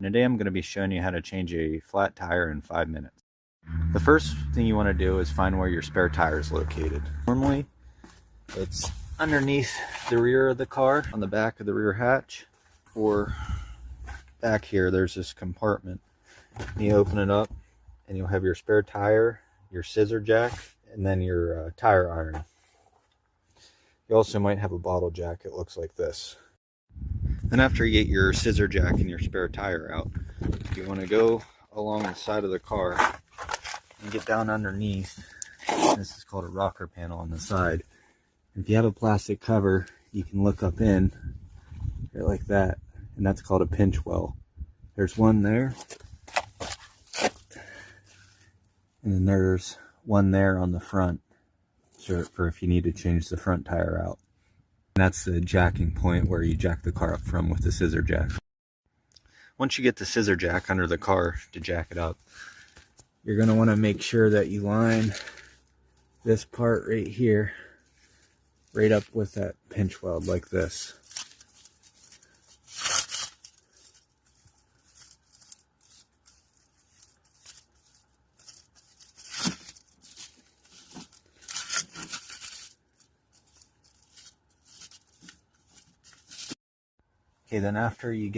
Today I'm going to be showing you how to change a flat tire in 5 minutes. The first thing you want to do is find where your spare tire is located. Normally, it's underneath the rear of the car, on the back of the rear hatch, or back here there's this compartment. You open it up and you'll have your spare tire, your scissor jack, and then your tire iron. You also might have a bottle jack. It looks like this. Then after you get your scissor jack and your spare tire out, you want to go along the side of the car and get down underneath. This is called a rocker panel on the side. If you have a plastic cover, you can look up in right like that, and that's called a pinch well. There's one there, and then there's one there on the front, for if you need to change the front tire out. And that's the jacking point where you jack the car up from with the scissor jack. Once you get the scissor jack under the car to jack it up, you're going to want to make sure that you line this part right here right up with that pinch weld like this. Okay, then after you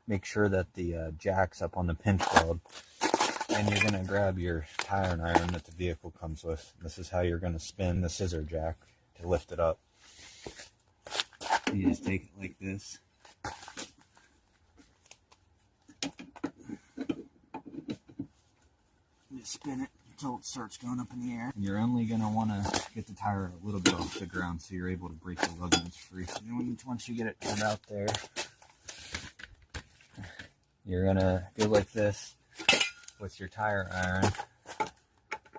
make sure that the jack's up on the pinch weld, and you're going to grab your tire iron that the vehicle comes with. This is how you're going to spin the scissor jack to lift it up. You just take it like this. Just spin it until it starts going up in the air. And you're only going to want to get the tire a little bit off the ground so you're able to break the lug nuts free. And once you get it turned out there, you're going to go like this with your tire iron.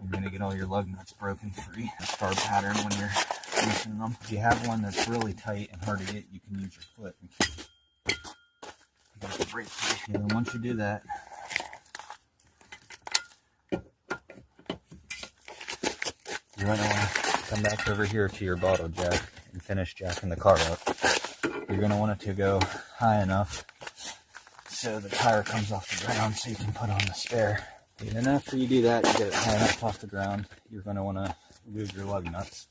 You're going to get all your lug nuts broken free. A star pattern when you're loosening them. If you have one that's really tight and hard to get, you can use your foot and get the brake free. And then once you do that, you're going to want to come back over here to your bottle jack and finish jacking the car up. You're going to want it to go high enough so the tire comes off the ground so you can put on the spare. And then after you do that, you get it high enough off the ground, you're going to want to remove your lug nuts.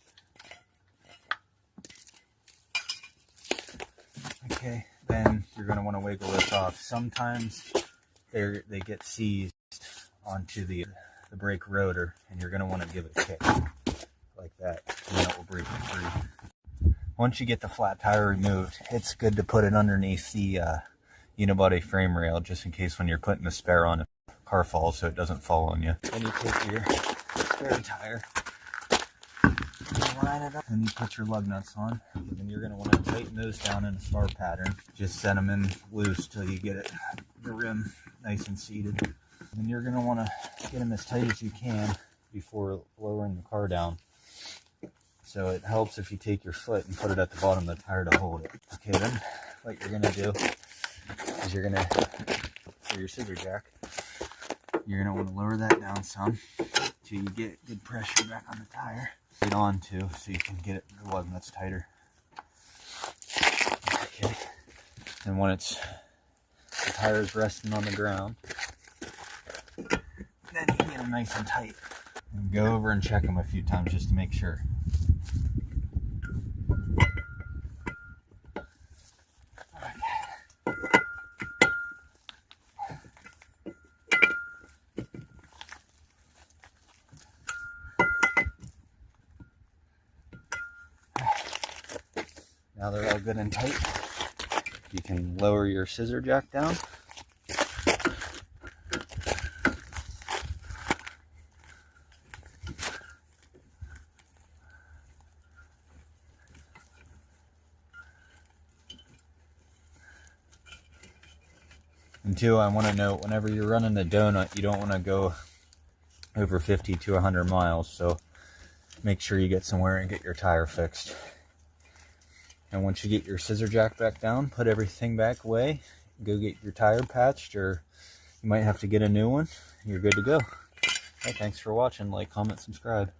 Okay, then you're going to want to wiggle this off. Sometimes they get seized onto the brake rotor, and you're going to want to give it a kick like that, and that will break it free. Once you get the flat tire removed, it's good to put it underneath the unibody frame rail, just in case when you're putting the spare on, if the car falls, so it doesn't fall on you. Then you take your spare tire, line it up, and you put your lug nuts on. And you're going to want to tighten those down in a star pattern. Just set them in loose till you get the rim nice and seated. And you're going to want to get them as tight as you can before lowering the car down. So it helps if you take your foot and put it at the bottom of the tire to hold it. Okay, then what you're going to do is you're going to, for your scissor jack, you're going to want to lower that down some till you get good pressure back on the tire. Get on to so you can get the lug nuts tighter. Okay, and when the tire's resting on the ground, then you can get them nice and tight. And go over and check them a few times just to make sure. Now they're all good and tight. You can lower your scissor jack down. And two, I want to note, whenever you're running the donut, you don't want to go over 50 to 100 miles. So make sure you get somewhere and get your tire fixed. And once you get your scissor jack back down, put everything back away, go get your tire patched, or you might have to get a new one. You're good to go. Hey, thanks for watching. Like, comment, subscribe.